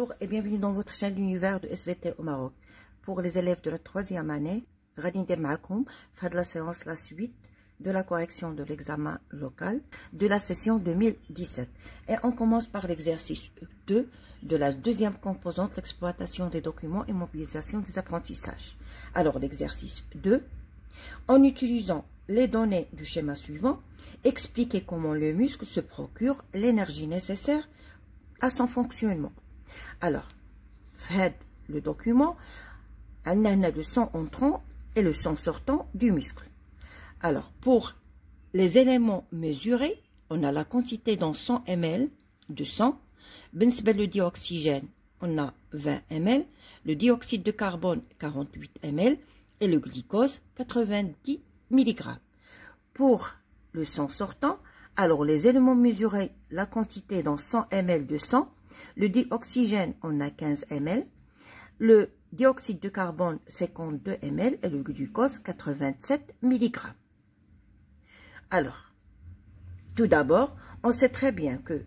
Bonjour et bienvenue dans votre chaîne L'Univers de SVT au Maroc. Pour les élèves de la 3e année, غادي ندير معكم في هذه la séance la suite de la correction de l'examen local de la session 2017. Et on commence par l'exercice 2 de la deuxième composante, l'exploitation des documents et mobilisation des apprentissages. Alors l'exercice 2, en utilisant les données du schéma suivant, expliquez comment le muscle se procure l'énergie nécessaire à son fonctionnement. Alors, le document, on a le sang entrant et le sang sortant du muscle. Alors, pour les éléments mesurés, on a la quantité dans 100 ml de sang. Le dioxygène, on a 20 ml. Le dioxyde de carbone, 48 ml. Et le glucose, 90 mg. Pour le sang sortant, alors les éléments mesurés, la quantité dans 100 ml de sang, le dioxygène, on a 15 ml. Le dioxyde de carbone, 52 ml. Et le glucose, 87 mg. Alors, tout d'abord, on sait très bien que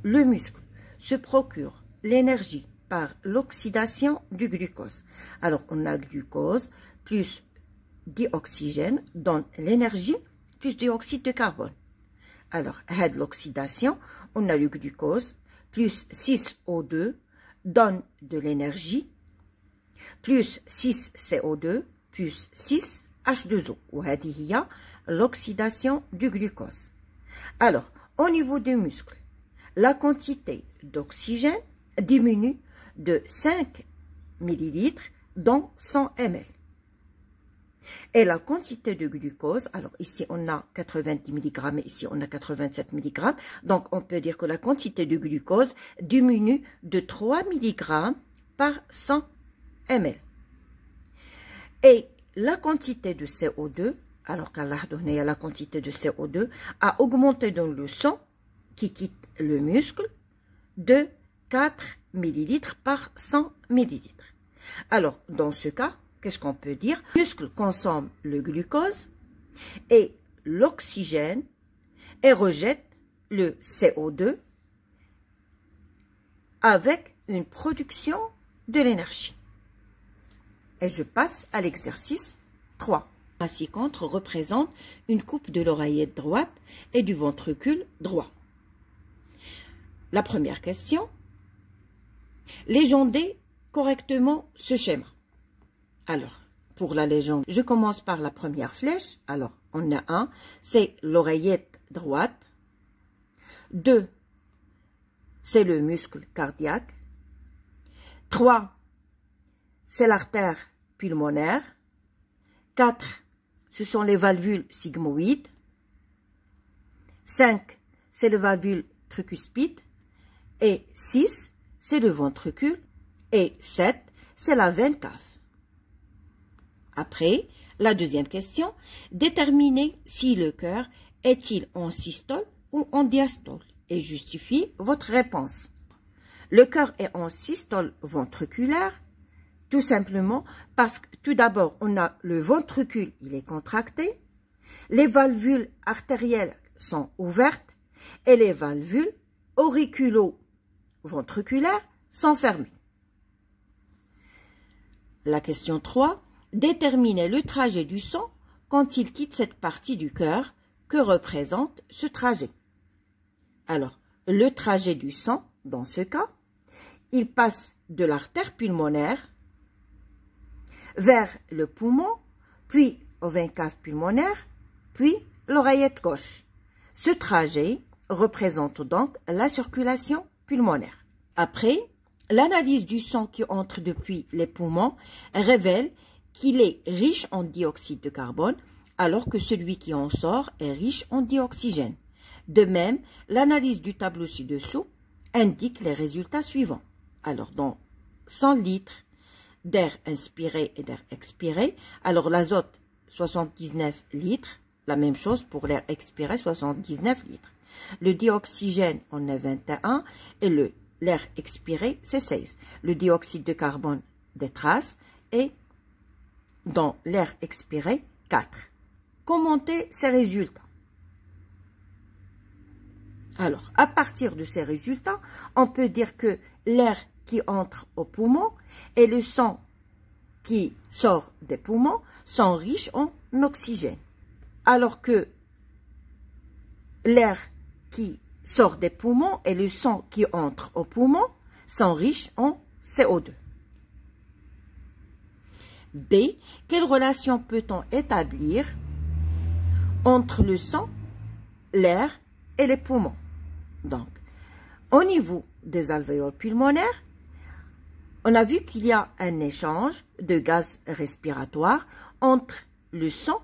le muscle se procure l'énergie par l'oxydation du glucose. Alors, on a glucose plus dioxygène donne l'énergie plus dioxyde de carbone. Alors, à l'oxydation, on a le glucose plus 6O2 donne de l'énergie plus 6CO2 plus 6H2O. Ou l'oxydation du glucose. Alors, au niveau des muscles, la quantité d'oxygène diminue de 5 ml dans 100 ml. Et la quantité de glucose, alors ici on a 90 mg et ici on a 87 mg, donc on peut dire que la quantité de glucose diminue de 3 mg par 100 ml. Et la quantité de CO2, alors qu'Allah a donné la quantité de CO2, a augmenté dans le sang qui quitte le muscle de 4 ml par 100 ml. Alors, dans ce cas, qu'est-ce qu'on peut dire? Le muscle consomme le glucose et l'oxygène et rejette le CO2 avec une production de l'énergie. Et je passe à l'exercice 3. La ci-contre représente une coupe de l'oreillette droite et du ventricule droit. La première question, légender correctement ce schéma. Alors, pour la légende, je commence par la première flèche. Alors, on a 1, c'est l'oreillette droite. 2, c'est le muscle cardiaque. 3, c'est l'artère pulmonaire. 4, ce sont les valvules sigmoïdes. 5, c'est le valvule tricuspide. Et 6, c'est le ventricule. Et 7, c'est la veine cave. Après, la deuxième question, déterminez si le cœur est-il en systole ou en diastole et justifiez votre réponse. Le cœur est en systole ventriculaire, tout simplement parce que tout d'abord, on a le ventricule, il est contracté, les valvules artérielles sont ouvertes et les valvules auriculo-ventriculaires sont fermées. La question 3, déterminez le trajet du sang quand il quitte cette partie du cœur. Que représente ce trajet? Alors, le trajet du sang, dans ce cas, il passe de l'artère pulmonaire vers le poumon, puis aux veines caves pulmonaires, puis l'oreillette gauche. Ce trajet représente donc la circulation pulmonaire. Après, l'analyse du sang qui entre depuis les poumons révèle qu'il est riche en dioxyde de carbone, alors que celui qui en sort est riche en dioxygène. De même, l'analyse du tableau ci-dessous indique les résultats suivants. Alors, dans 100 litres d'air inspiré et d'air expiré, alors l'azote, 79 litres, la même chose pour l'air expiré, 79 litres. Le dioxygène, on a 21 et l'air expiré, c'est 16. Le dioxyde de carbone, des traces, et dans l'air expiré, 4. Commentez ces résultats. Alors, à partir de ces résultats, on peut dire que l'air qui entre aux poumons et le sang qui sort des poumons sont riches en oxygène, alors que l'air qui sort des poumons et le sang qui entre aux poumons sont riches en CO2. B. Quelle relation peut-on établir entre le sang, l'air et les poumons? Donc, au niveau des alvéoles pulmonaires, on a vu qu'il y a un échange de gaz respiratoire entre le sang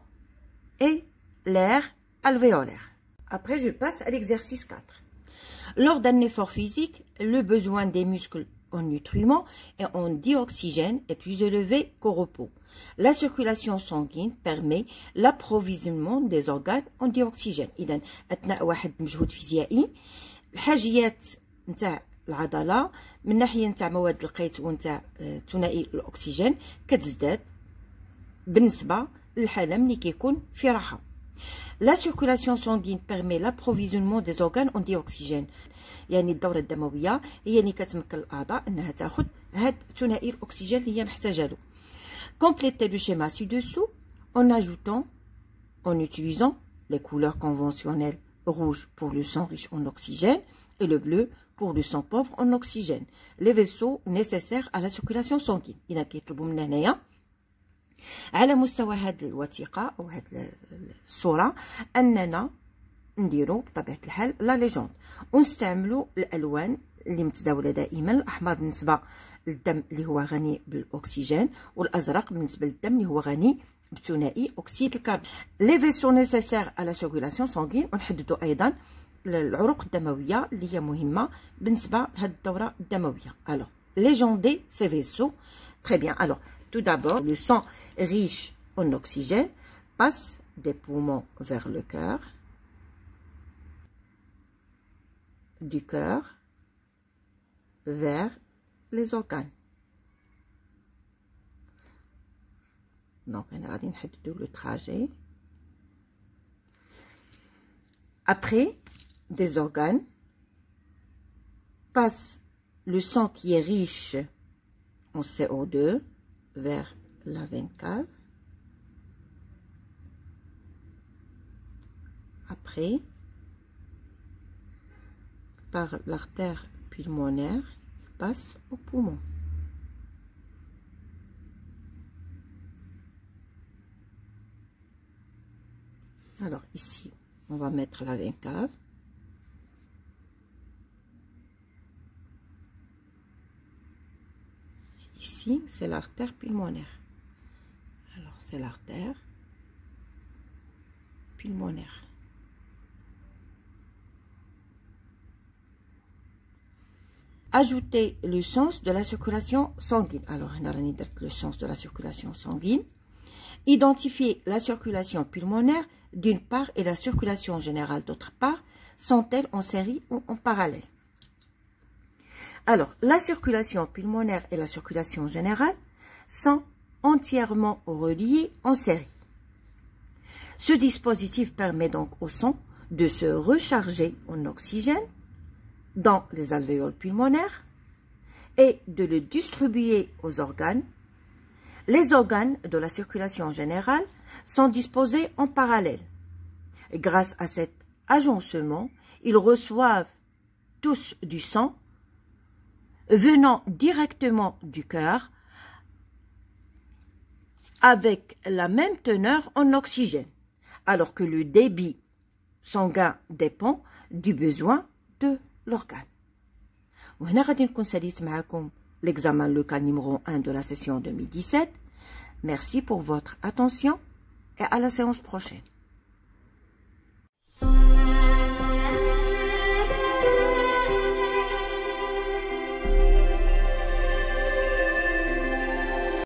et l'air alvéolaire. Après, je passe à l'exercice 4. Lors d'un effort physique, le besoin des muscles en nutriments et en dioxygène est plus élevé qu'au repos. La circulation sanguine permet l'approvisionnement des organes en dioxygène. إذا أثناء واحد مجهود فيزيائي الحاجيات نتاع العضلة من ناحية نتاع مواد القيت ونتاع ثنائي الأكسجين كتزداد بالنسبة للحالة ملي كيكون في راحة. La circulation sanguine permet l'approvisionnement des organes en dioxygène. يعني الدورة الدموية هي اللي كتمكن الأعضاء أنها تاخذ هاد ثنائي الأكسجين اللي هي محتاجة له. Complétez le schéma ci-dessous en ajoutant, en utilisant les couleurs conventionnelles rouge pour le sang riche en oxygène et le bleu pour le sang pauvre en oxygène, les vaisseaux nécessaires à la circulation sanguine. إذا كيطلبوا منا هنايا على مستوى هذه الوثيقة أو هذه الصورة أننا نديرو بطبيعة الحال لا ليجوند ونستعملوا الألوان اللي متداولة دائما. الأحمر بالنسبة للدم اللي هو غني بالأكسجين والأزرق بالنسبة للدم اللي هو غني بثنائي أكسيد الكربون. لي فيسو نيسيسير على سيركولاسيون سانغين ونحددوا أيضا العروق الدموية اللي هي مهمة بالنسبة لهذه الدورة الدموية. Alors, légender ces vaisseaux. Très bien. Alors, tout d'abord, le sang riche en oxygène passe des poumons vers le cœur, du cœur vers les organes. Donc, on a le trajet. Après, des organes passe le sang qui est riche en CO2 vers la veine cave. Après, par l'artère pulmonaire, il passe au poumon. Alors ici, on va mettre la veine cave. Ici, c'est l'artère pulmonaire. Alors, c'est l'artère pulmonaire. Ajoutez le sens de la circulation sanguine. Alors, on a le sens de la circulation sanguine. Identifier la circulation pulmonaire d'une part et la circulation générale d'autre part. Sont-elles en série ou en parallèle? Alors, la circulation pulmonaire et la circulation générale sont entièrement reliées en série. Ce dispositif permet donc au sang de se recharger en oxygène dans les alvéoles pulmonaires et de le distribuer aux organes. Les organes de la circulation générale sont disposés en parallèle. Grâce à cet agencement, ils reçoivent tous du sang venant directement du cœur avec la même teneur en oxygène, alors que le débit sanguin dépend du besoin de l'organe. وهنا غادي نكون ساليت معكم l'examen local numéro 1 de la session 2017. Merci pour votre attention et à la séance prochaine.